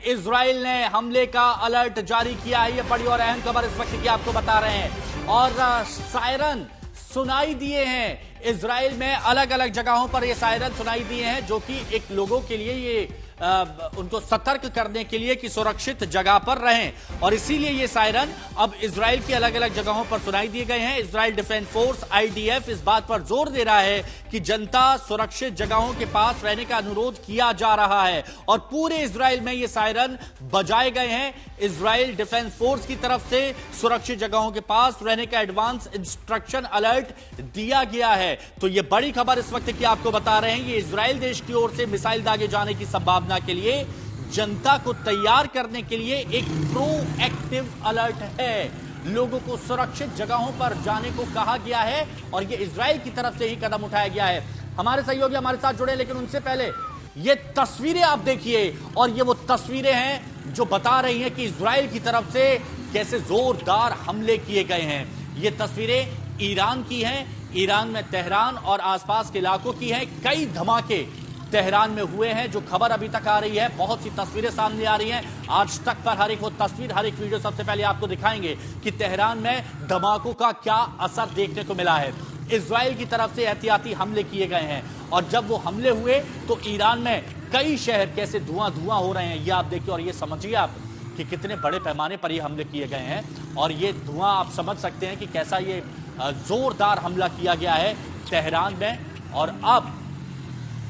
Israel ने हमले का अलर्ट जारी किया है। ये बड़ी और अहम खबर इस वक्त की आपको बता रहे हैं। और सायरन सुनाई दिए हैं। इजराइल में अलग अलग जगहों पर ये सायरन सुनाई दिए हैं, जो कि एक लोगों के लिए ये उनको सतर्क करने के लिए कि सुरक्षित जगह पर रहें। और इसीलिए ये सायरन अब इजराइल की अलग अलग जगहों पर सुनाई दिए गए हैं। इजराइल डिफेंस फोर्स IDF इस बात पर जोर दे रहा है कि जनता सुरक्षित जगहों के पास रहने का अनुरोध किया जा रहा है और पूरे इजराइल में ये सायरन बजाए गए हैं। इजराइल डिफेंस फोर्स की तरफ से सुरक्षित जगहों के पास रहने का एडवांस इंस्ट्रक्शन अलर्ट दिया गया है। तो ये बड़ी खबर इस वक्त की आपको बता रहे हैं। ये इजराइल देश की ओर से मिसाइल दागे जाने की संभावना के लिए जनता को तैयार करने के लिए एक प्रोएक्टिव अलर्ट है। लोगों को सुरक्षित जगहों पर जाने को कहा गया है और यह इजराइल की तरफ से ही कदम उठाया गया है। हमारे सहयोगी हमारे साथ जुड़े, लेकिन उनसे पहले ये तस्वीरें आप देखिए। और ये वो तस्वीरें हैं जो बता रही हैं कि इजराइल की तरफ से कैसे जोरदार हमले किए गए हैं। ये तस्वीरें ईरान की हैं। ईरान में तेहरान और आसपास के इलाकों की हैं। कई धमाके तेहरान में हुए हैं, जो खबर अभी तक आ रही है। बहुत सी तस्वीरें सामने आ रही हैं। आज तक पर हर एक वो तस्वीर, हर एक वीडियो सबसे पहले आपको दिखाएंगे कि तेहरान में धमाकों का क्या असर देखने को मिला है। इजराइल की तरफ से एहतियाती हमले किए गए हैं और जब वो हमले हुए तो ईरान में कई शहर कैसे धुआं धुआं हो रहे हैं, ये आप देखिए और ये समझिए आप कि कितने बड़े पैमाने पर ये हमले किए गए हैं। और ये धुआं आप समझ सकते हैं कि कैसा ये जोरदार हमला किया गया है तेहरान में। और अब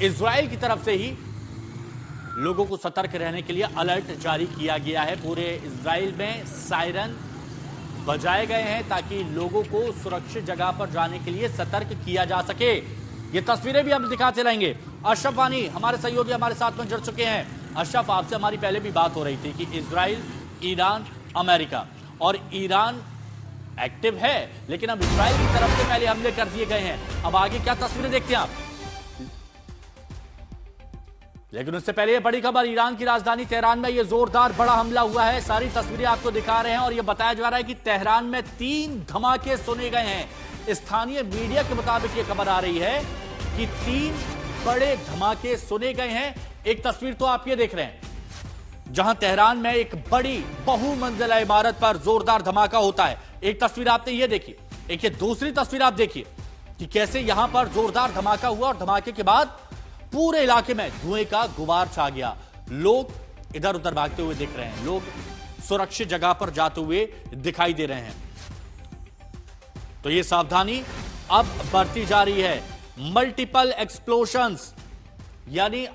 इजराइल की तरफ से ही लोगों को सतर्क रहने के लिए अलर्ट जारी किया गया है। पूरे इजराइल में सायरन बजाए गए हैं ताकि लोगों को सुरक्षित जगह पर जाने के लिए सतर्क किया जा सके। ये तस्वीरें भी हम दिखाते रहेंगे। अशरफ वानी हमारे सहयोगी हमारे साथ में जुड़ चुके हैं। अशरफ, आपसे हमारी पहले भी बात हो रही थी कि इजराइल, ईरान, अमेरिका और ईरान एक्टिव है, लेकिन अब इजराइल की तरफ से पहले हमले कर दिए गए हैं। अब आगे क्या तस्वीरें देखते हैं आप? लेकिन उससे पहले ये बड़ी खबर, ईरान की राजधानी तेहरान में ये जोरदार बड़ा हमला हुआ है। सारी तस्वीरें आपको दिखा रहे हैं और ये बताया जा रहा है कि तेहरान में 3 धमाके सुने गए हैं। स्थानीय मीडिया के मुताबिक ये खबर आ रही है कि 3 बड़े धमाके सुने गए हैं। एक तस्वीर तो आप ये देख रहे हैं जहां तेहरान में एक बड़ी बहुमंजिला इमारत पर जोरदार धमाका होता है। एक तस्वीर आपने ये देखी। एक ये दूसरी तस्वीर आप देखिए कि कैसे यहां पर जोरदार धमाका हुआ और धमाके के बाद पूरे इलाके में धुएं का गुबार छा गया। लोग इधर उधर भागते हुए दिख रहे हैं। लोग सुरक्षित जगह पर जाते हुए दिखाई दे रहे हैं। तो ये सावधानी अब बढ़ती जा रही है। मल्टीपल एक्सप्लोशंस यानी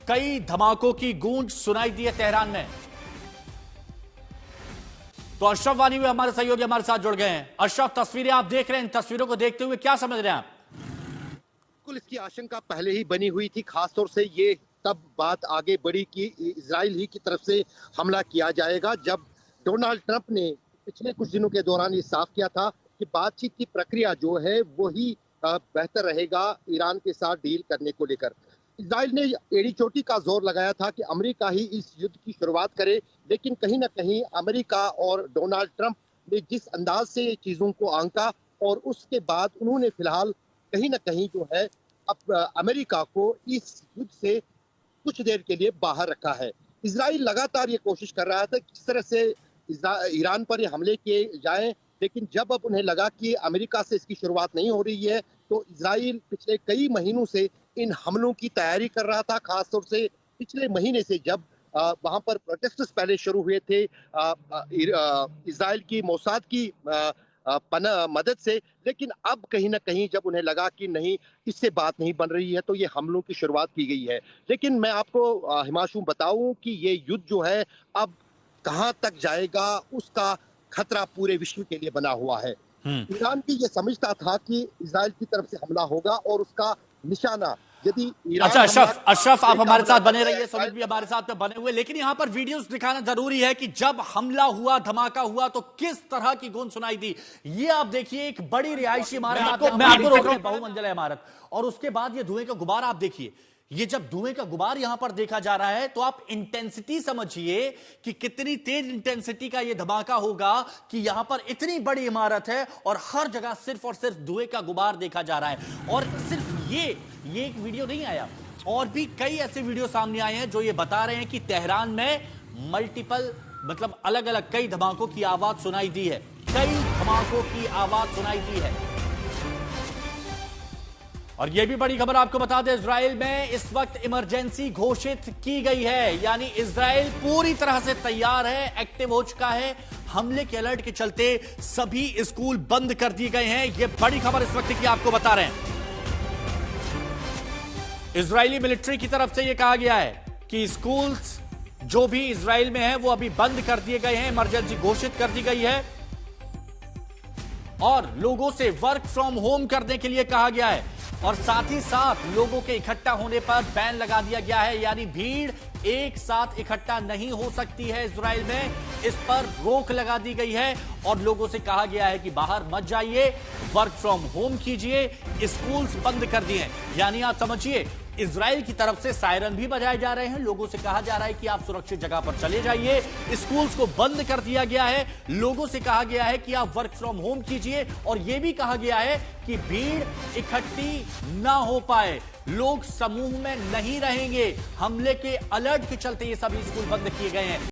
कई धमाकों की गूंज सुनाई दी है तेहरान में। तो अशरफ वानी भी हमारे सहयोगी हमारे साथ जुड़ गए हैं। अशरफ, तस्वीरें आप देख रहे हैं। इन तस्वीरों को देखते हुए क्या समझ रहे हैं आप? इसकी आशंका पहले ही बनी हुई थी। खासतौर से ये तब बात आगे बढ़ी कि इजराइल ही की तरफ से हमला किया जाएगा, जब डोनाल्ड ट्रंप ने पिछले कुछ दिनों के दौरान ये साफ किया था कि बातचीत की प्रक्रिया जो है वही बेहतर रहेगा ईरान के साथ डील करने को लेकर। इजराइल ने एड़ी चोटी का जोर लगाया था कि अमेरिका ही इस युद्ध की शुरुआत करे, लेकिन कहीं ना कहीं अमेरिका और डोनाल्ड ट्रंप ने जिस अंदाज से ये चीजों को आंका और उसके बाद उन्होंने फिलहाल कहीं ना कहीं जो है अब अमेरिका को इस युद्ध से कुछ देर के लिए बाहर रखा है। इजराइल लगातार ये कोशिश कर रहा था किस तरह से ईरान पर ये हमले किए जाएं, लेकिन जब अब उन्हें लगा कि अमेरिका से इसकी शुरुआत नहीं हो रही है तो इजराइल पिछले कई महीनों से इन हमलों की तैयारी कर रहा था। खासतौर से पिछले महीने से जब वहां पर प्रोटेस्ट्स पहले शुरू हुए थे इजराइल की मोसाद की मदद से, लेकिन अब कहीं ना कहीं जब उन्हें लगा कि नहीं इससे बात नहीं बन रही है तो ये हमलों की शुरुआत की गई है। लेकिन मैं आपको हिमांशु बताऊं कि ये युद्ध जो है अब कहां तक जाएगा उसका खतरा पूरे विश्व के लिए बना हुआ है। ईरान भी ये समझता था कि इजराइल की तरफ से हमला होगा और उसका निशाना यदि अच्छा अशरफ आप हमारे साथ बने रहिए, सुमित भी हमारे साथ में बने हुए। लेकिन यहां पर वीडियोस दिखाना जरूरी है कि जब हमला हुआ, धमाका हुआ तो किस तरह की गूंज सुनाई दी। ये आप देखिए, एक बड़ी रिहायशी इमारत, मैं आपको रोक रहा हूं, बहुमंजिला इमारत, और उसके बाद ये धुएं का गुबार आप देखिए। ये जब धुएं का गुबार यहां पर देखा जा रहा है तो आप इंटेंसिटी समझिए कि कितनी तेज इंटेंसिटी का ये धमाका होगा कि यहां पर इतनी बड़ी इमारत है और हर जगह सिर्फ और सिर्फ धुएं का गुबार देखा जा रहा है। और सिर्फ ये एक वीडियो नहीं आया, और भी कई ऐसे वीडियो सामने आए हैं जो ये बता रहे हैं कि तेहरान में मल्टीपल मतलब अलग अलग कई धमाकों की आवाज सुनाई दी है, कई धमाकों की आवाज सुनाई दी है। और यह भी बड़ी खबर आपको बता दें, इजराइल में इस वक्त इमरजेंसी घोषित की गई है, यानी इजराइल पूरी तरह से तैयार है, एक्टिव हो चुका है। हमले के अलर्ट के चलते सभी स्कूल बंद कर दिए गए हैं। यह बड़ी खबर इस वक्त की आपको बता रहे हैं। इजरायली मिलिट्री की तरफ से यह कहा गया है कि स्कूल्स जो भी इजराइल में है वो अभी बंद कर दिए गए हैं, इमरजेंसी घोषित कर दी गई है और लोगों से वर्क फ्रॉम होम करने के लिए कहा गया है और साथ ही साथ लोगों के इकट्ठा होने पर बैन लगा दिया गया है, यानी भीड़ एक साथ इकट्ठा नहीं हो सकती है इजराइल में, इस पर रोक लगा दी गई है और लोगों से कहा गया है कि बाहर मत जाइए, वर्क फ्रॉम होम कीजिए, स्कूल्स बंद कर दिए। यानी आप समझिए इजराइल की तरफ से सायरन भी बजाए जा रहे हैं, लोगों से कहा जा रहा है कि आप सुरक्षित जगह पर चले जाइए, स्कूल्स को बंद कर दिया गया है, लोगों से कहा गया है कि आप वर्क फ्रॉम होम कीजिए और यह भी कहा गया है कि भीड़ इकट्ठी ना हो पाए, लोग समूह में नहीं रहेंगे। हमले के अलर्ट के चलते ये सभी स्कूल बंद किए गए हैं।